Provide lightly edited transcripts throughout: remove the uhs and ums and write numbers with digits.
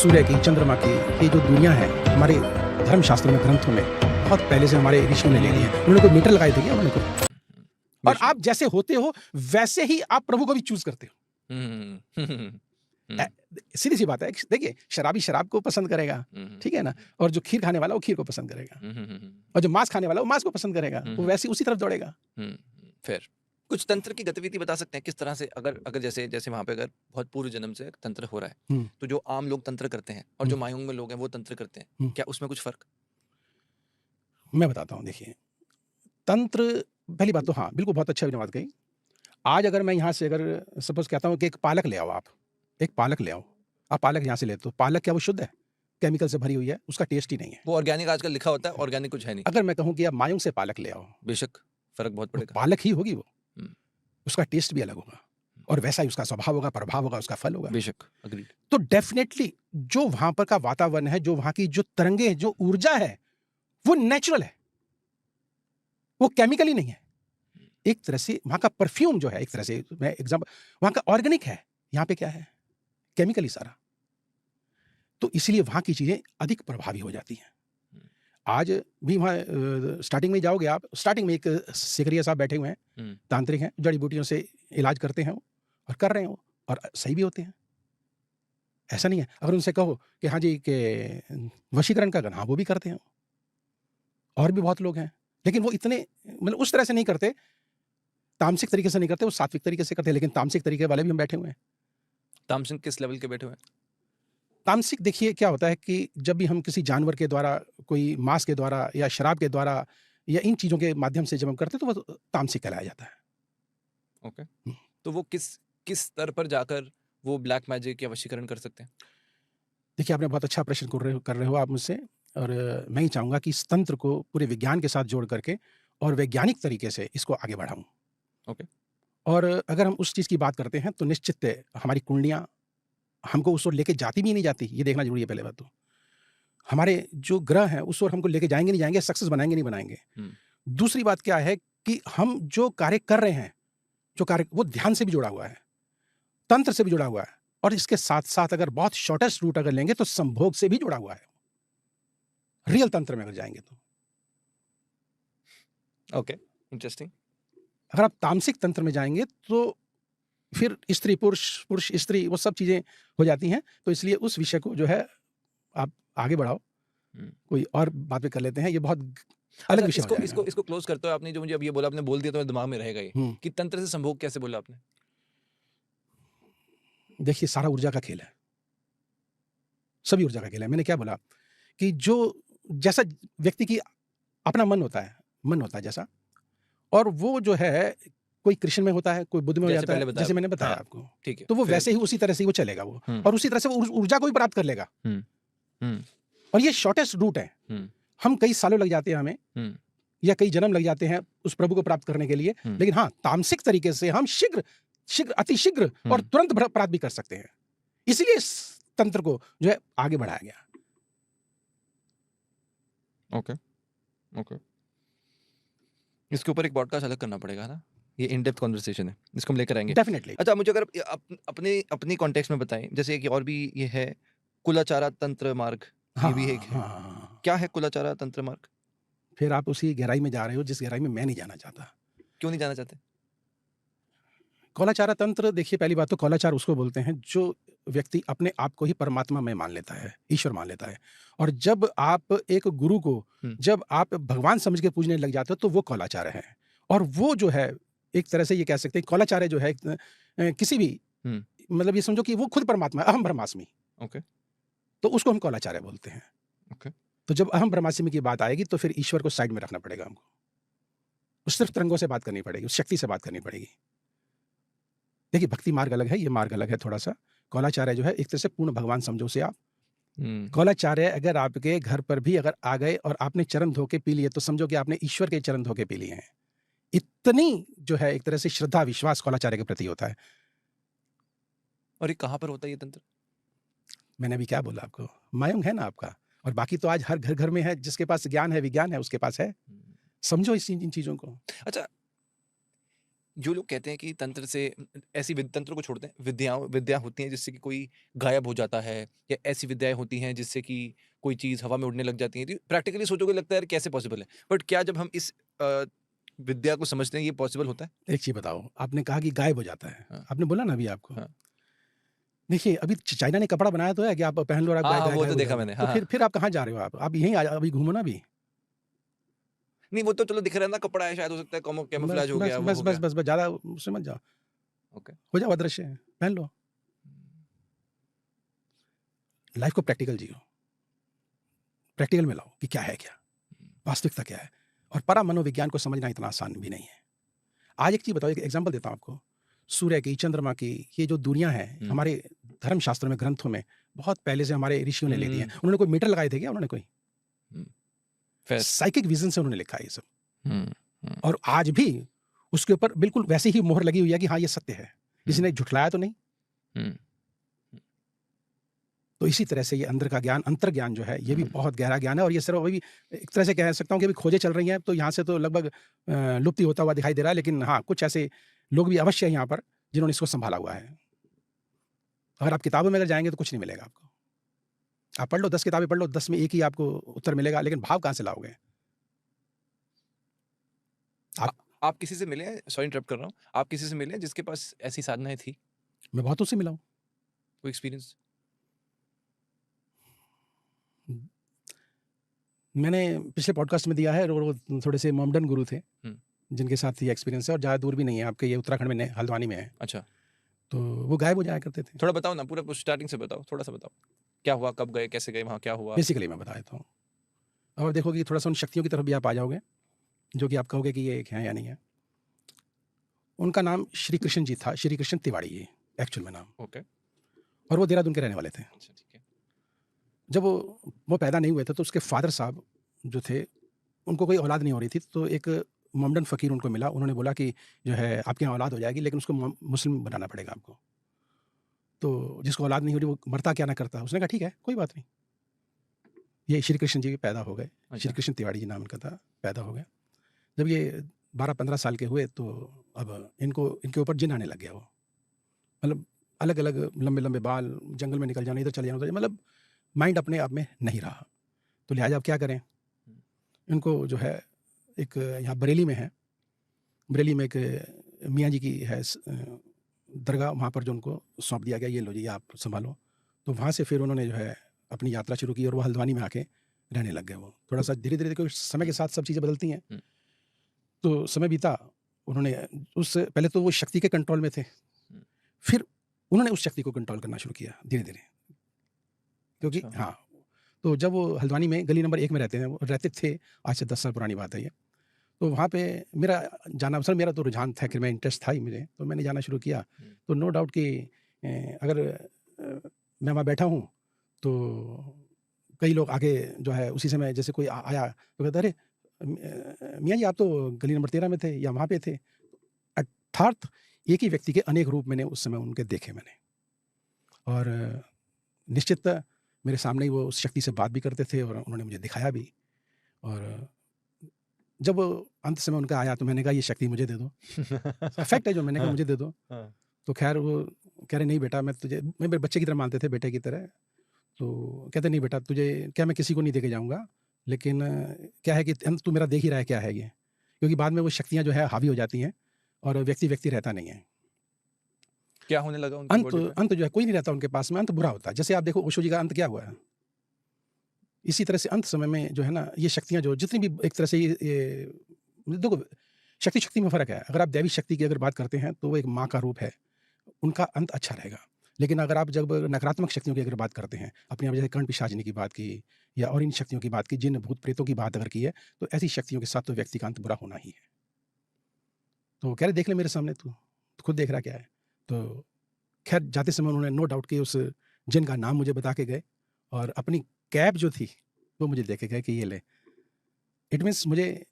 सूर्य की, चंद्रमा की, ये जो दुनिया है हमारे धर्मशास्त्रों में, ग्रंथों में बहुत पहले से हमारे ऋषियों ने ले ली है। उन्होंने कोई मीटर लगाए थे क्या उन्होंने कोई? और आप जैसे होते हो वैसे ही आप प्रभु को भी चूज करते हो। सीधी सी बात है। देखिए, शराबी शराब को पसंद करेगा, ठीक है ना, और जो खीर खाने वाला वो खीर को पसंद करेगा, और जो मांस खाने वाला वो मांस को पसंद करेगा, वो वैसे उसी तरफ दौड़ेगा। फिर कुछ तंत्र की गतिविधि बता सकते हैं किस तरह से, अगर जैसे वहां पे अगर बहुत पूर्व जन्म से तंत्र हो रहा है, तो जो आम लोग तंत्र करते हैं और जो मायुंग में लोग हैं वो तंत्र करते हैं, क्या उसमें कुछ फर्क? मैं बताता हूँ। देखिए, तंत्र, पहली बात तो हाँ बिल्कुल बहुत अच्छा बात कही। आज अगर मैं यहाँ से अगर सपोज कहता हूँ कि एक पालक ले आओ, आप एक पालक ले आओ, आप पालक यहाँ से लेते हो, पालक क्या वो शुद्ध है? केमिकल से भरी हुई है, उसका टेस्ट ही नहीं है। वो ऑर्गेनिक आजकल लिखा होता है, ऑर्गेनिक कुछ है नहीं। अगर मैं कहूँ कि आप मायूं से पालक ले आओ, बेशक फर्क बहुत पड़ेगा, पालक ही होगी वो, उसका टेस्ट भी अलग होगा और वैसा ही उसका स्वभाव होगा, प्रभाव होगा, उसका फल होगा। बेशक, अग्रीड। तो डेफिनेटली जो वहां पर का वातावरण है, जो वहां की जो तरंगे हैं, जो ऊर्जा है, वो नेचुरल है, वो केमिकल ही नहीं है। एक तरह से वहां का परफ्यूम जो है, एक तरह से मैं एग्जांपल, वहां का ऑर्गेनिक है, यहाँ पे क्या है? केमिकल ही सारा। तो इसलिए वहां की चीजें अधिक प्रभावी हो जाती हैं। आज भी वहाँ स्टार्टिंग में जाओगे आप, स्टार्टिंग में एक सिकरिया साहब बैठे हुए हैं, तांत्रिक हैं, जड़ी बूटियों से इलाज करते हैं और कर रहे हैं वो, और सही भी होते हैं, ऐसा नहीं है। अगर उनसे कहो कि हाँ जी के वशीकरण का हाँ वो भी करते हैं, और भी बहुत लोग हैं, लेकिन वो इतने मतलब उस तरह से नहीं करते, तामसिक तरीके से नहीं करते, वो सात्विक तरीके से करते हैं। लेकिन तामसिक तरीके वाले भी हम बैठे हुए हैं। तामसिक किस लेवल के बैठे हुए हैं? तामसिक देखिए क्या होता है कि जब भी हम किसी जानवर के द्वारा, कोई मांस के द्वारा या शराब के द्वारा या इन चीजों के माध्यम से जब हम करते हैं तो वो तामसिक कहलाया जाता है। ओके, तो वो किस स्तर पर जाकर वो ब्लैक मैजिक या वशीकरण कर सकते हैं? देखिए, आपने बहुत अच्छा प्रश्न कर रहे हो आप मुझसे, और मैं ही चाहूंगा कि इस तंत्र को पूरे विज्ञान के साथ जोड़ करके और वैज्ञानिक तरीके से इसको आगे बढ़ाऊं। ओके। और अगर हम उस चीज की बात करते हैं तो निश्चित हमारी कुंडलियां हमको उस ओर लेके जाती भी नहीं जाती, ये देखना जरूरी है। पहले बात तो हमारे जो ग्रह हैं उस ओर हमको लेके जाएंगे नहीं जाएंगे, सक्सेस बनाएंगे नहीं बनाएंगे। दूसरी बात क्या है कि हम जो कार्य कर रहे हैं, जो कार्य वो ध्यान से भी जुड़ा हुआ है, तंत्र से भी जुड़ा हुआ है, और इसके साथ साथ अगर बहुत शॉर्टेस्ट रूट अगर लेंगे तो संभोग से भी जुड़ा हुआ है, रियल तंत्र में अगर जाएंगे तो। Okay, interesting. अगर आप तामसिक तंत्र में जाएंगे तो फिर स्त्री पुरुष, पुरुष स्त्री, वो सब चीजें हो जाती हैं। तो इसलिए उस विषय को जो है आप आगे बढ़ाओ, कोई और बात भी कर लेते हैं, ये बहुत अलग विषय हो जाएगा। इसको क्लोज करते हो। आपने जो मुझे अब ये बोला, आपने बोल दिया तो मेरे दिमाग में रहेगा ये कि तंत्र से संभोग कैसे बोला आपने? देखिए, सारा ऊर्जा का खेल है, सभी ऊर्जा का खेल है। मैंने क्या बोला कि जो जैसा व्यक्ति की अपना मन होता है जैसा, और वो जो है कोई कृष्ण में होता है, कोई बुद्ध में हो जाता है, जैसे मैंने बताया आपको, ठीक है, तो वो वैसे ही उसी तरह से वो चलेगा वो, और उसी तरह से वो ऊर्जा को भी प्राप्त कर लेगा। और ये शॉर्टेस्ट रूट है। हम कई सालों लग जाते हैं हमें, या कई जन्म लग जाते हैं उस प्रभु को प्राप्त करने के लिए, लेकिन हाँ, तामसिक तरीके से हम शीघ्र अति शीघ्र और तुरंत प्राप्त भी कर सकते हैं। इसलिए इस तंत्र को जो है आगे बढ़ाया गया। Okay, okay. इसके ऊपर एक पॉडकास्ट अलग करना पड़ेगा ना, ये इन डेप्थ कन्वर्सेशन है, इसको हम लेकर आएंगे डेफिनेटली। अच्छा, मुझे अगर अपनी कॉन्टेक्स्ट में बताएं, जैसे कि और भी ये है कुलाचारा तंत्र मार्ग, ये भी एक है। क्या है कुलाचारा तंत्र मार्ग? फिर आप उसी गहराई में जा रहे हो जिस गहराई में मैं नहीं जाना चाहता। क्यों नहीं जाना चाहते? कौलाचारा तंत्र, देखिए पहली बात तो कौलाचार उसको बोलते हैं जो व्यक्ति अपने आप को ही परमात्मा में मान लेता है, ईश्वर मान लेता है। और जब आप एक गुरु को जब आप भगवान समझ के पूजने लग जाते हो तो वो कौलाचार्य है। और वो जो है एक तरह से ये कह सकते हैं, कौलाचार्य जो है किसी भी मतलब ये समझो कि वो खुद परमात्मा है, अहम ब्रह्मास्मि। ओके, तो उसको हम कौलाचार्य बोलते हैं। ओके, तो जब अहम ब्रह्मास्मि की बात आएगी तो फिर ईश्वर को साइड में रखना पड़ेगा हमको, उस सिर्फ तरंगों से बात करनी पड़ेगी, उस शक्ति से बात करनी पड़ेगी। देखिए, भक्ति मार्ग अलग है, ये मार्ग अलग है थोड़ा सा। कौलाचार्य जो है एक तरह से पूर्ण भगवान समझो से आप। कौलाचार्य अगर आपके घर पर भी अगर आ गए और आपने चरण धो के पी लिए तो समझो कि आपने ईश्वर के चरण धो के पी लिए हैं। इतनी जो है एक तरह से श्रद्धा विश्वास कौलाचार्य के प्रति होता है। और ये कहाँ पर होता है ये तंत्र? मैंने अभी क्या बोला आपको, मायुंग है ना आपका, और बाकी तो आज हर घर घर में है। जिसके पास ज्ञान है, विज्ञान है, उसके पास है। समझो इन चीजों को। अच्छा, जो लोग कहते हैं कि तंत्र से ऐसी तंत्र को छोड़ते हैं, विद्या होती हैं जिससे कि कोई गायब हो जाता है, या ऐसी विद्याएं होती हैं जिससे कि कोई चीज हवा में उड़ने लग जाती है, तो प्रैक्टिकली सोचोगे लगता है यार कैसे पॉसिबल है, बट क्या जब हम इस विद्या को समझते हैं ये पॉसिबल होता है? एक चीज बताओ, आपने कहा कि गायब हो जाता है, हाँ। आपने बोला ना अभी आपको, हाँ। देखिए अभी चाइना ने कपड़ा बनाया तो है कि आप पहन लो और आप हाँ, वो गायब तो हो देखा जाओगे। मैंने। तो हाँ, फिर आप कहाँ जा रहे हो? आप यहीं अभी घूमो ना अभी। नहीं वो तो चलो दिख रहा है ना, कपड़ा है, शायद हो सकता है कैमोफ्लेज हो गया, वो हो गया। बस ज्यादा उससे मत जाओ, ओके। हो जाओ अदृश्य, पहन लो। लाइफ को प्रैक्टिकल जियो, प्रैक्टिकल में लाओ कि क्या है, क्या वास्तविकता क्या है। और परा मनोविज्ञान को समझना इतना आसान भी नहीं है। आज एक चीज बताओ, एक एग्जांपल देता हूं आपको, सूर्य की, चंद्रमा की, ये जो दुनिया है हमारे धर्मशास्त्रों में, ग्रंथों में बहुत पहले से हमारे ऋषियों ने ले दी है। उन्होंने कोई मीटर लगाए थे क्या? उन्होंने कोई साइकिक विजन से उन्होंने लिखा है ये सब। और आज भी उसके ऊपर बिल्कुल वैसे ही मोहर लगी हुई है कि हाँ ये सत्य है, किसी ने झुठलाया तो नहीं। तो इसी तरह से ये अंदर का ज्ञान, अंतर ज्ञान जो है, ये भी बहुत गहरा ज्ञान है। और ये सिर्फ अभी एक तरह से कह सकता हूँ कि अभी खोजें चल रही हैं, तो यहाँ से तो लगभग लुप्त ही होता हुआ दिखाई दे रहा है। लेकिन हाँ, कुछ ऐसे लोग भी अवश्य है यहाँ पर जिन्होंने इसको संभाला हुआ है। अगर आप किताबों में अगर जाएंगे तो कुछ नहीं मिलेगा आपको। आप पढ़ लो, 10 किताबें पढ़ लो, 10 में एक ही आपको उत्तर मिलेगा, लेकिन भाव कहाँ से लाओगे? आप किसी से मिले हैं, सॉरी इंटरप्ट कर रहा हूँ, आप किसी से मिले हैं जिसके पास ऐसी साधनाएं थी? मैं बहुतों से मिला हूँ। कोई एक्सपीरियंस? मैंने पिछले पॉडकास्ट में दिया है, और वो थोड़े से मोमडन गुरु थे जिनके साथ ये एक्सपीरियंस है, और ज़्यादा दूर भी नहीं है, आपके ये उत्तराखंड में हल्द्वानी में है। अच्छा। तो वो गायब हो जाया करते थे। थोड़ा बताओ ना, पूरा स्टार्टिंग से बताओ, थोड़ा सा बताओ, क्या हुआ, कब गए, कैसे गए, वहाँ क्या हुआ? बेसिकली मैं बता देता हूँ, और देखोगे कि थोड़ा सा उन शक्तियों की तरफ भी आप आ जाओगे, जो कि आप कहोगे कि ये है या नहीं है। उनका नाम श्री कृष्ण जी था, श्री कृष्ण तिवाड़ी जी एक्चुअल में नाम। ओके। और वो देहरादून के रहने वाले थे। अच्छा, ठीक है। जब वो पैदा नहीं हुए थे तो उसके फादर साहब जो थे, उनको कोई औलाद नहीं हो रही थी, तो एक मोमडन फ़कीर उनको मिला। उन्होंने बोला कि जो है आपके यहाँ औलाद हो जाएगी, लेकिन उसको मुस्लिम बनाना पड़ेगा आपको। तो जिसको औलाद नहीं हो रही वो मरता क्या ना करता। उसने कहा ठीक है, कोई बात नहीं। ये श्री कृष्ण जी पैदा हो गए। श्री कृष्ण तिवाड़ी जी नाम उनका था, पैदा हो गया। जब ये 12-15 साल के हुए तो अब इनके ऊपर जिन आने लग गया। वो मतलब अलग अलग लंबे लंबे बाल, जंगल में निकल जाना, इधर चले जाना, मतलब माइंड अपने आप में नहीं रहा। तो लिहाजा अब क्या करें, इनको जो है एक यहाँ बरेली में है, बरेली में एक मियाँ जी की है दरगाह, वहाँ पर जो उनको सौंप दिया गया, ये लो जी आप संभालो। तो वहाँ से फिर उन्होंने जो है अपनी यात्रा शुरू की, और वो हल्द्वानी में आके रहने लग गए। वो थोड़ा सा धीरे धीरे देखो समय के साथ सब चीज़ें बदलती हैं। तो समय बीता, उन्होंने उससे पहले तो वो शक्ति के कंट्रोल में थे, फिर उन्होंने उस शक्ति को कंट्रोल करना शुरू किया धीरे धीरे। क्योंकि हाँ, तो जब वो हल्द्वानी में गली नंबर 1 में रहते थे, आज से 10 साल पुरानी बात है ये। तो वहाँ पे मेरा जाना, अवसर, मेरा तो रुझान था कि मैं इंटरेस्ट था ही मुझे, तो मैंने जाना शुरू किया। तो नो डाउट कि अगर मैं वहाँ बैठा हूँ तो कई लोग आगे जो है उसी समय जैसे कोई आया तो कहता, अरे मियाँ जी आप तो गली नंबर 13 में थे या वहाँ पे थे। अर्थात एक ही व्यक्ति के अनेक रूप मैंने उस समय उनके देखे मैंने, और निश्चित मेरे सामने ही वो उस शक्ति से बात भी करते थे और उन्होंने मुझे दिखाया भी। और जब अंत समय उनका आया तो मैंने कहा ये शक्ति मुझे दे दो। फैक्ट है जो मैंने कहा मुझे दे दो। तो खैर वो कह रहे नहीं बेटा, मैं मेरे बच्चे की तरह मानते थे, बेटे की तरह। तो कहते नहीं बेटा, तुझे क्या मैं किसी को नहीं दे के जाऊँगा, लेकिन क्या है कि तू मेरा देख ही रहा है क्या है ये। क्योंकि बाद में वो शक्तियाँ जो है हावी हो जाती हैं और व्यक्ति रहता नहीं है। क्या होने लगा उनकी बॉडी पे? अंत जो है कोई नहीं रहता उनके पास में, अंत बुरा होता है। जैसे आप देखो ओशो जी का अंत क्या हुआ है, इसी तरह से अंत समय में जो है ना, ये शक्तियाँ जो जितनी भी एक तरह से ये देखो, शक्ति में फ़र्क है। अगर आप दैवी शक्ति की अगर बात करते हैं तो वो एक माँ का रूप है, उनका अंत अच्छा रहेगा। लेकिन अगर आप जब नकारात्मक शक्तियों की अगर बात करते हैं, अपने आप जैसे कर्ण पिशाचिनी की बात की या और इन शक्तियों की बात की, जिन भूत प्रेतों की बात अगर की है, तो ऐसी शक्तियों के साथ तो व्यक्ति का अंत बुरा होना ही है। तो कह रहे देख ले मेरे सामने, तू खुद देख रहा क्या है। तो खैर जाते समय उन्होंने नो डाउट कि उस जिन का नाम मुझे बता के गए, और अपनी कैप जो थी वो मुझे दे के गए कि ये ले। इट मीन्स मुझे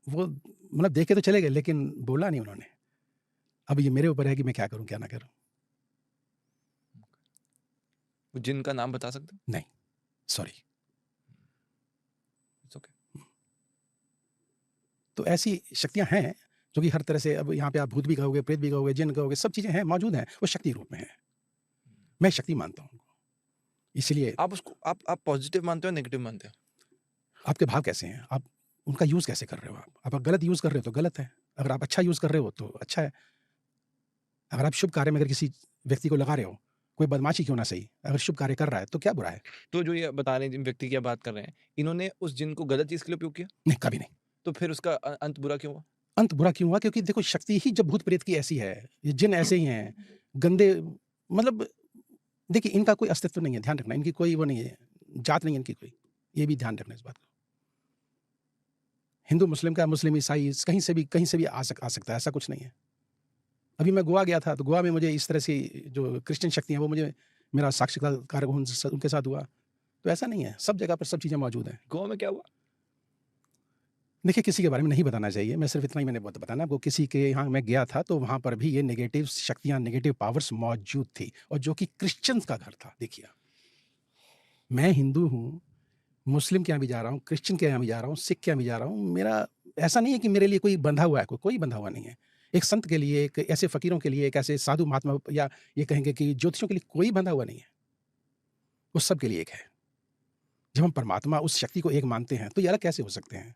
वो मतलब देख के तो चले गए, लेकिन बोला नहीं उन्होंने। अब ये मेरे ऊपर है कि मैं क्या करूं क्या ना करूं। जिनका नाम बता सकते हो? नहीं, सॉरी। It's okay. तो ऐसी शक्तियां हैं क्योंकि हर तरह से अब यहाँ पे आप भूत भी कहोगे, प्रेत भी कहोगे, जिन कहोगे, सब चीज़ें हैं, मौजूद हैं, वो शक्ति रूप में हैं। मैं शक्ति मानता हूँ उनको। इसलिए आप उसको आप पॉजिटिव मानते हो, नेगेटिव मानते हो? आपके भाव कैसे हैं? आप उनका यूज़ कैसे कर रहे हो आप? अगर गलत यूज़ कर रहे हो तो गलत है, अगर आप अच्छा यूज़ कर रहे हो तो अच्छा है। अगर आप शुभ कार्य में अगर किसी व्यक्ति को लगा रहे हो, कोई बदमाशी क्यों ना सही, अगर शुभ कार्य कर रहा है तो क्या बुरा है? तो जो ये बता रहे हैं, जिन व्यक्ति की आप बात कर रहे हैं, इन्होंने उस जिन को गलत चीज़ के लिए उपयोग किया? नहीं, कभी नहीं। तो फिर उसका अंत बुरा क्यों हुआ? अंत बुरा क्यों हुआ? क्योंकि देखो शक्ति ही जब भूत-प्रेत की ऐसी है, ये जिन ऐसे ही हैं, गंदे मतलब देखिए इनका कोई अस्तित्व नहीं है, ध्यान रखना, इनकी कोई वो नहीं है, जात नहीं है इनकी कोई, ये भी ध्यान रखना इस बात को। हिंदू, मुस्लिम का मुस्लिम, ईसाई कहीं से भी आ सकता है, ऐसा कुछ नहीं है। अभी मैं गोवा गया था, तो गोवा में मुझे इस तरह से जो क्रिश्चियन शक्ति हैं, वो मुझे मेरा साक्षात्कार उनके साथ हुआ। तो ऐसा नहीं है, सब जगह पर सब चीज़ें मौजूद हैं। गोवा में क्या हुआ? देखिए, किसी के बारे में नहीं बताना चाहिए, मैं सिर्फ़ इतना ही मैंने बताना आपको, किसी के यहाँ मैं गया था, तो वहाँ पर भी ये नेगेटिव शक्तियाँ, नेगेटिव पावर्स मौजूद थी और जो कि क्रिश्चियंस का घर था, देखिए आप। मैं हिंदू हूँ, मुस्लिम के यहाँ भी जा रहा हूँ, क्रिश्चियन के यहाँ भी जा रहा हूँ, सिख के यहाँ भी जा रहा हूँ, मेरा ऐसा नहीं है कि मेरे लिए कोई बंधा हुआ है, कोई बंधा हुआ नहीं है। एक संत के लिए, एक ऐसे फ़कीरों के लिए, एक ऐसे साधु महात्मा या ये कहेंगे कि ज्योतिषियों के लिए कोई बंधा हुआ नहीं है। वो सब के लिए एक है। जब हम परमात्मा उस शक्ति को एक मानते हैं, तो ये अलग कैसे हो सकते हैं?